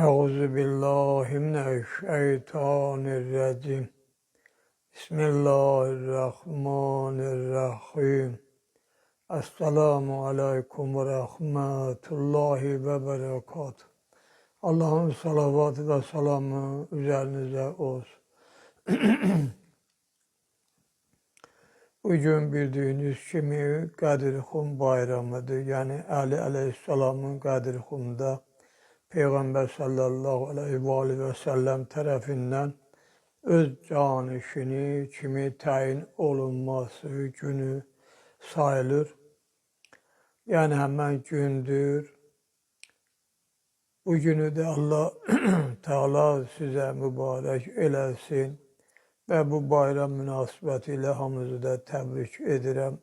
Euzu billahi mineşşeytanirracim. Bismillahirrahmanirrahim. Esselamu aleyküm ve rahmetullahi ve berekatuhu. Allah'ın salavatı ve selamı üzerinize olsun. Bugün bildiğiniz gibi Qədir-Xum bayramıdır. Yani Ali Aleyhisselam'ın Qədir-Xum'da Peygamber sallallahu aleyhi ve sellem tarafından öz canişini kimi tayin olunması günü sayılır. Yani hemen gündür. Bu günü de Allah Teala size mübarek eləsin ve bu bayram münasibetiyle hamınızı da təbrik edirəm.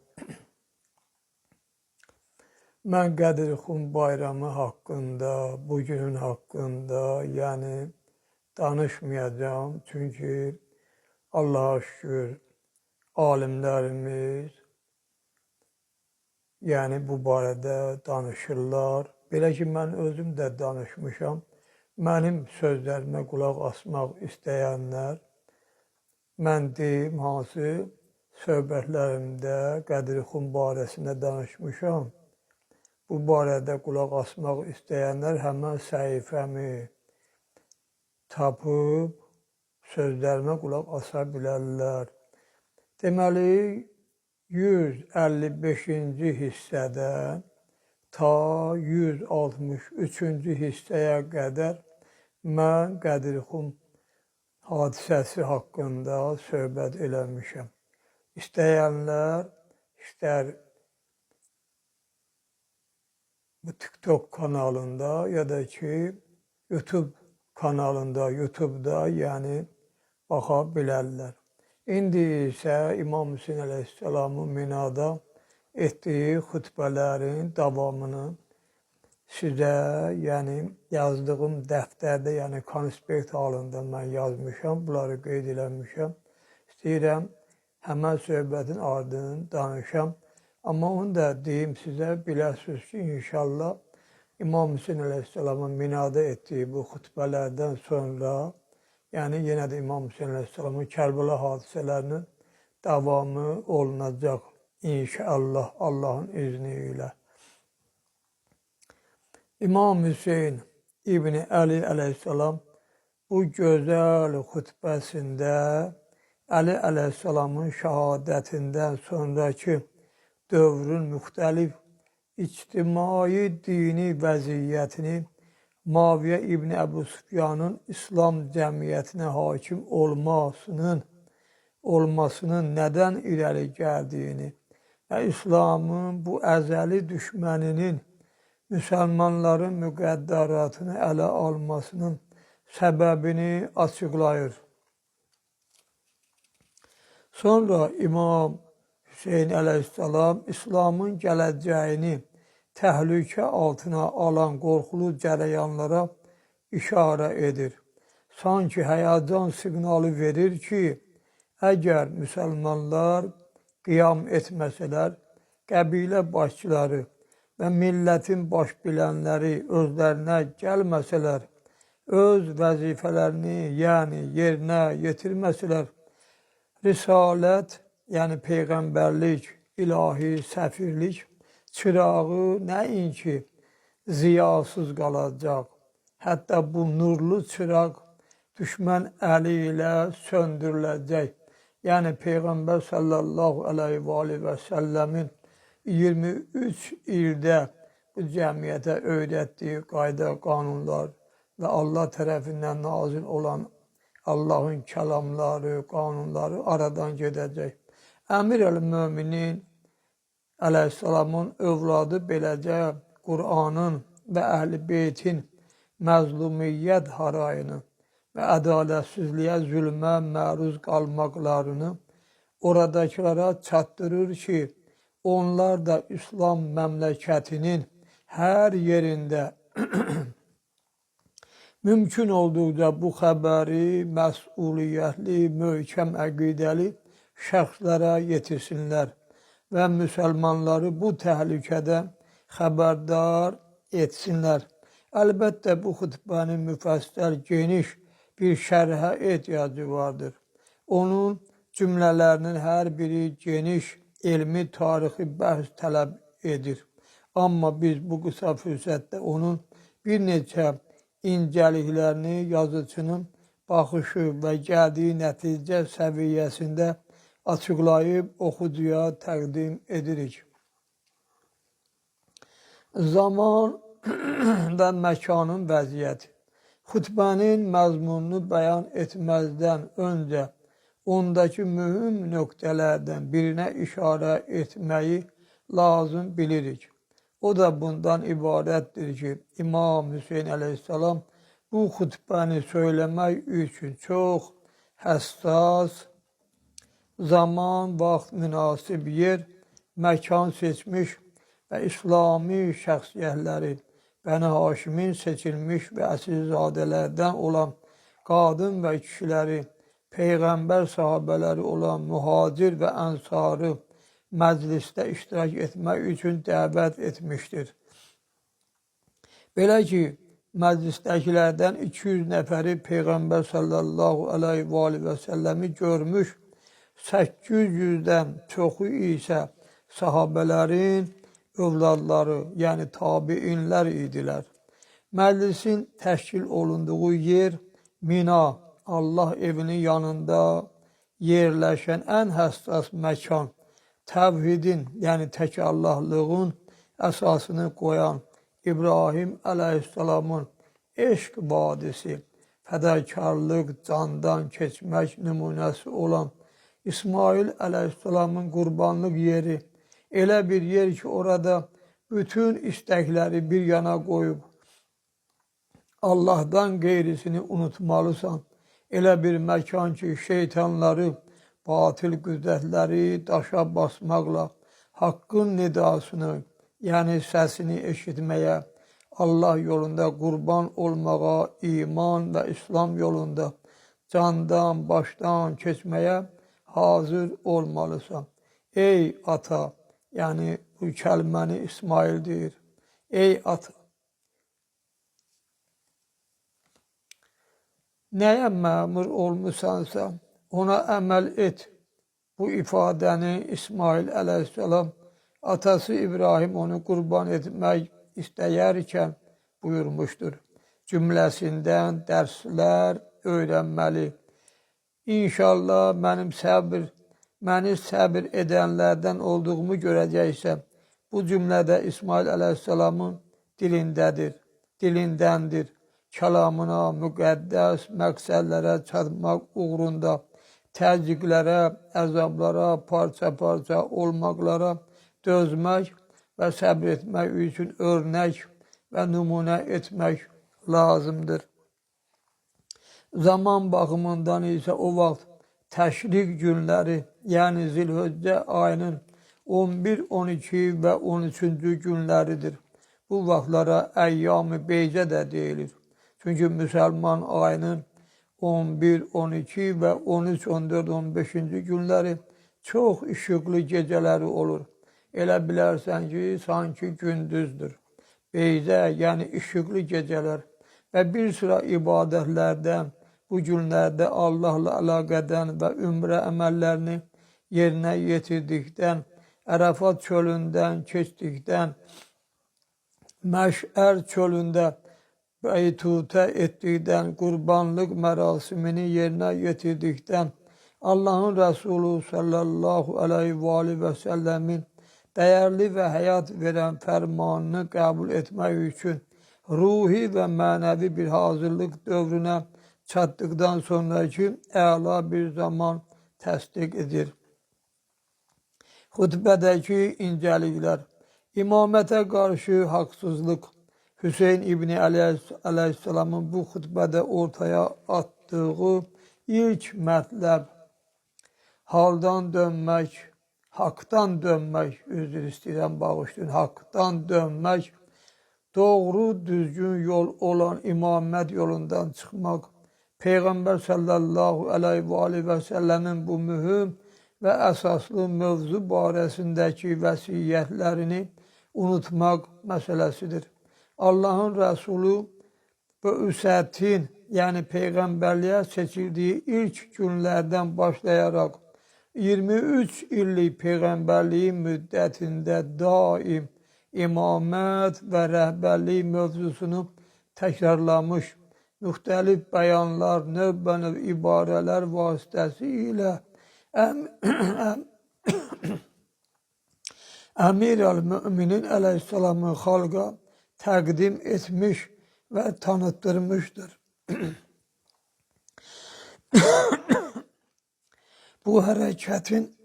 Mən Qədir-Xum bayramı haqqında, bugünün haqqında yani danışmayacağım. Çünkü Allah'a şükür alimlerimiz yani bu barədə danışırlar. Belə ki, mən özüm də danışmışam. Mənim sözlərimə qulaq asmaq istəyənlər, mən deyim hansı söhbətlərimdə Qədir-Xum barəsində danışmışam. Bu barədə qulaq asmaq istəyənlər həmən səhifəmi tapıb sözlərimə qulaq asa bilərlər. Deməli, 155-ci hissədən ta 163-cü hissəyə qədər mən Qədir-Xum hadisəsi haqqında söhbət eləmişəm. İstəyənlər, istər bu TikTok kanalında ya da ki YouTube kanalında, YouTube'da yani baxa bilərlər. İndi isə İmam Hüseyin Aleyhisselamın Minada etdiyi xütbələrin davamını sizə, yəni yazdığım dəftərdə, yəni konspekt halında mən yazmışam, bunları qeyd eləmişəm. İstəyirəm həmən söhbətin ardını danışam. Amma onu da deyim sizə, biləsiniz ki, inşallah İmam Hüseyin Aleyhisselamın Minada etdiyi bu xütbələrdən sonra, yəni yenə də İmam Hüseyin Aleyhisselamın Kərbəla hadisələrinin davamı olunacaq inşallah Allahın izni ilə. İmam Hüseyin İbni Ali Aleyhisselam bu gözəl xütbəsində Ali Aleyhisselamın şəhadətindən sonraki dövrün müxtəlif ictimai dini vəziyyətini Muaviyə İbni Əbu Süfyanın İslam cəmiyyətinə hakim olmasının nədən irəli gəldiyini və İslamın bu əzəli düşməninin müsəlmanların müqəddəratını ələ almasının səbəbini açıqlayır. Sonra İmam Hüseyin Aleyhisselam İslamın gələcəyini təhlükə altına alan qorxulu cərəyanlara işarə edir. Sanki həyəcan siqnalı verir ki, əgər müsəlmanlar qiyam etməsələr, qəbilə başçıları və millətin baş bilənləri özlərinə gəlməsələr, öz vəzifələrini yəni yerinə yetirməsələr, risalət yəni peyğəmbərlik, ilahi səfirlik çırağı nəinki ziyasız qalacaq. Hətta bu nurlu çıraq düşmən əli ilə söndürüləcək. Yəni Peyğəmbər sallallahu aleyhi və səlləmin 23 ildə bu cəmiyyətə öyrətdiyi qayda, qanunlar və Allah tərəfindən nazil olan Allahın kəlamları, qanunları aradan gedəcək. Əmir el-Möminin Aleyhisselamın övladı beləcə Qur'anın və Əhl-i Beytin məzlumiyyət harayını və ədalətsizliyə, zülmə məruz qalmaqlarını oradakılara çatdırır ki, onlar da İslam məmləkətinin hər yerində mümkün olduqca bu xəbəri məsuliyyətli, möhkəm əqidəli şəxslərə yetirsinlər və müsəlmanları bu təhlükədən xəbərdar etsinlər. Əlbəttə bu xutbənin müfəssəl, geniş bir şərhə ehtiyacı vardır. Onun cümlələrinin hər biri geniş, elmi, tarixi bəhs tələb edir. Amma biz bu qısa fürsətdə onun bir neçə incəliklərini yazıcının baxışı və gəldiyi nəticə səviyyəsində açıqlayıb oxucuya təqdim edirik. Zaman və məkanın vəziyyəti. Xutbənin məzmununu bəyan etməzdən öncə ondakı mühüm nöqtələrdən birinə işarə etməyi lazım bilirik. O da bundan ibarətdir ki, İmam Hüseyin əleyhissalam bu xutbəni söyləmək üçün çox həssas, zaman, vaxt, münasib yer, məkan seçmiş və İslami şəxsiyyətləri Bəni Haşimin seçilmiş və əsilzadələrdən olan qadın və kişiləri, Peyğəmbər sahabələri olan mühacir və ənsarı məclisdə iştirak etmək üçün dəvət etmişdir. Belə ki, məclisdəkilərdən 200 nəfəri Peyğəmbər sallallahu aleyhi və səlləmi görmüş, 800-dən çoxu isə sahabələrin övladları, yəni tabiinlər idilər. Məclisin təşkil olunduğu yer Mina, Allah evinin yanında yerləşən ən həssas məkan, təvhidin, yəni tək Allahlığın əsasını qoyan İbrahim əleyhissalamın eşq vadisi, fədakarlıq, candan keçmək nümunəsi olan İsmail əleyhissalamın qurbanlıq yeri, elə bir yer ki, orada bütün istəkləri bir yana qoyub, Allahdan qeyrisini unutmalısan. Elə bir məkan ki, şeytanları, batil qüdrətləri daşa basmaqla haqqın nidasını, yəni səsini eşitməyə, Allah yolunda qurban olmağa, iman və İslam yolunda candan, başdan keçməyə hazır olmalısan. Ey ata, yəni bu kəlməni İsmail deyir. Ey ata, nəyə məmur olmusansa ona əməl et. Bu ifadəni İsmail əleyhissalam atası İbrahim onu qurban etmək istəyərkən buyurmuşdur. Cümləsindən dərslər öyrənməli. İnşallah məni səbir edənlərdən olduğumu görəcəksə, bu cümlədə İsmail əleyhissalamın dilindəndir. Kəlamına, müqəddəs məqsədlərə çatmaq uğrunda təzyiqlərə, əzablara, parça-parça olmaqlara dözmək və səbr etmək üçün örnək və nümunə etmək lazımdır. Zaman baxımından isə o vaxt təşrik günləri, yəni Zilhöccə ayının 11, 12 və 13-cü günləridir. Bu vaxtlara əyyam-ı beycə də deyilir. Çünki müsəlman ayının 11, 12 və 13, 14, 15-ci günləri çox işıqlı gecələri olur. Elə bilərsən ki, sanki gündüzdür. Beycə, yəni işıqlı gecələr və bir sıra ibadətlərdən, bu günlərdə Allahla əlaqədən və ümrə əməllərini yerinə yetirdikdən, Ərəfat çölündən keçdikdən, Məşər çölündə bəytutə etdikdən, qurbanlıq mərasimini yerinə yetirdikdən, Allahın Rəsulü sallallahu aleyhi və səlləmin dəyərli və həyat verən fərmanını qəbul etmək üçün ruhi və mənəvi bir hazırlıq dövrünə çatdıqdan sonraki əla bir zaman təsdiq edir. Xutbədəki incəliklər, imamətə qarşı haqsızlıq, Hüseyin İbni əleyhissalamın bu xutbədə ortaya atdığı ilk mətləb, haldan dönmək, haqdan dönmək, üzr istəyirəm, bağışlayın, haqdan dönmək, doğru, düzgün yol olan imamət yolundan çıxmaq, Peyğəmbər sallallahu aleyhi və səlləmin bu mühüm və əsaslı mövzu barəsindəki vəsiyyətlərini unutmaq məsələsidir. Allah'ın Resulü bu üssetin yani peygamberliğe seçildiği ilk günlerden başlayarak 23 illik peygamberliği müddetinde daim imamet ve rehberliği mevzusunu tekrarlamış, müxtəlif beyanlar, növ ibareler vasıtasıyla Emir el-Müminin aleyhisselamı halka takdim etmiş ve tanıttırmıştır. Bu hareketin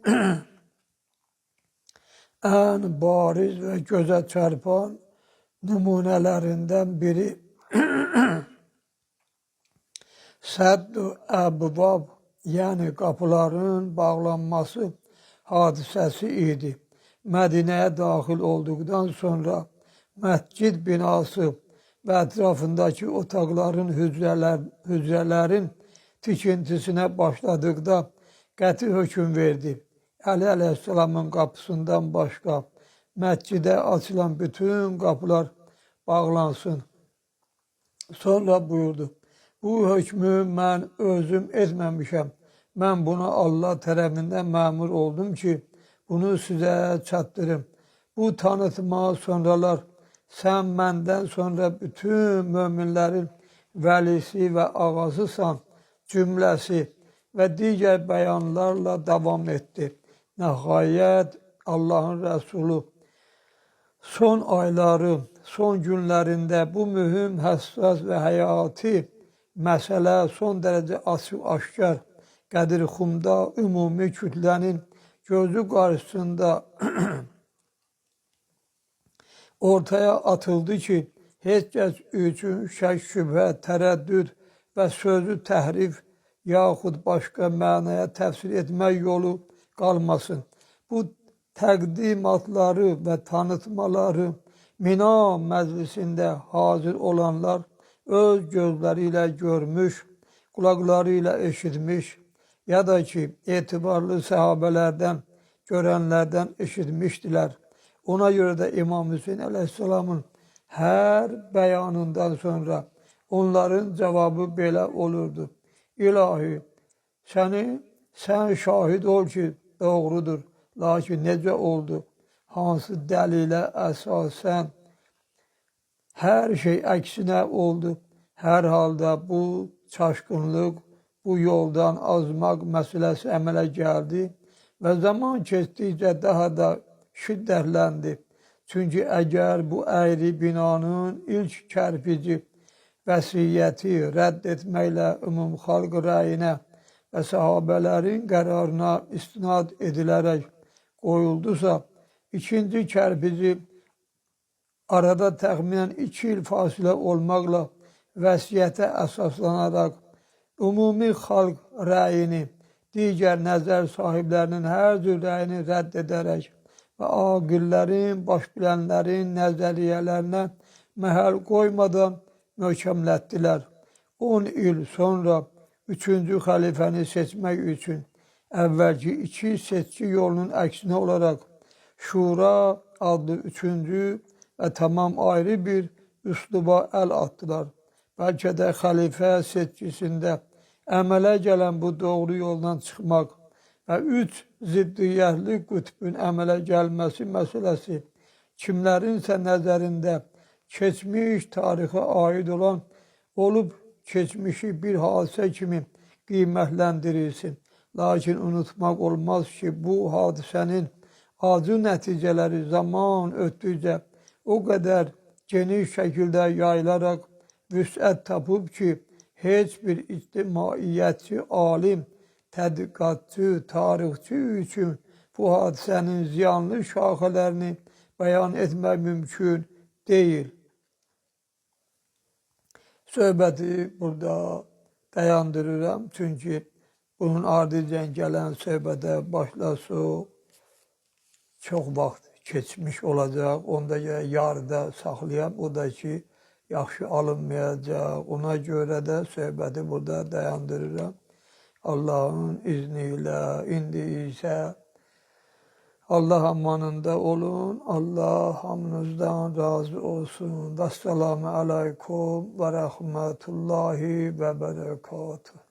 en bariz ve göze çarpan numunelerinden biri Saddu Ebvab yani kapıların bağlanması hadisesi idi. Medine'ye dahil olduktan sonra mescid binası ve etrafındaki otaqların hücrelerin tikintisine başladıkda qəti hökm verdi. Ali Aleyhisselamın kapısından başka mescide açılan bütün kapılar bağlansın. Sonra buyurdu. Bu hükmü mən özüm etməmişəm. Mən buna Allah tərəfindən məmur oldum ki, bunu sizə çatdırım. Bu tanıtma sonralar sen məndən sonra bütün müminlerin velisi ve ağasısan cümlesi ve diğer beyanlarla devam etti. Nihayet Allah'ın Resulü son ayları, son günlerinde bu mühim, hassas ve hayati mesele son derece açık aşkar Qədir-Xumda ümumi kütlenin gözü karşısında ortaya atıldı ki, heç kəs üçün şək, şübhə, tərəddüd və sözü təhrif yaxud başqa mənaya təfsir etmək yolu qalmasın. Bu təqdimatları və tanıtmaları Mina məclisində hazır olanlar öz gözləri ilə görmüş, qulaqları ilə eşitmiş ya da ki, etibarlı səhabələrdən, görənlərdən eşitmişdilər. Ona göre de İmam Hüseyin Aleyhisselam'ın her beyanından sonra onların cevabı belə olurdu. İlahi, sen şahit ol ki doğrudur. Lakin necə oldu? Hansı dəlile əsasən her şey əksinə oldu. Hər halda bu çaşkınlık, bu yoldan azmaq məsələsi əmələ gəldi və zaman keçdikcə daha da şiddetlendi. Çünkü eğer bu eğri binanın ilk kərpici vəsiyyəti rədd etməklə ümumxalq rəyinə və sahabələrin qərarına istinad edilərək qoyuldusa, ikinci kərpici arada təxminən 2 il fasilə olmaqla vəsiyyətə əsaslanaraq ümumi xalq rəyini, digər nəzər sahiblərinin hər cür rəyini rədd edərək ve aqillərin, başbilənlərin nəzəriyyələrinə məhəl qoymadan möhkəmlətdilər. 10 il sonra 3-cü xəlifəni seçmək üçün əvvəlki 2 seçki yolunun əksinə olaraq Şura adlı 3-cü və tamam ayrı bir üsluba əl attılar. Bəlkə də xəlifə seçkisində əmələ gələn bu doğru yoldan çıxmaq və 3 ziddiyyətli qütbün əmələ gəlməsi məsələsi kimlərinsə nəzərində keçmiş tarixə aid olan olub keçmişi bir hadisə kimi qiymətləndirilsin. Lakin unutmaq olmaz ki, bu hadisənin acı nəticələri zaman ötdükcə o qədər geniş şəkildə yayılaraq vüsət tapıb ki, heç bir ictimaiyyətçi alim, tədqiqatçı, tarixçi üçün bu hadisənin ziyanlı şaxələrini bəyan etmək mümkün deyil. Söhbəti burada dayandırıram. Çünki bunun ardıcən gələn söhbətə başlasaq çox vaxt keçmiş olacaq. Onda yarıda saxlayam. O da ki, yaxşı alınmayacaq. Ona görə də söhbəti burada dayandırıram. Allah'ın izniyle indi ise Allah amanında olun. Allah hamınızdan razı olsun. Vesselamu aleykum ve rahmetullahi ve berekatuhu.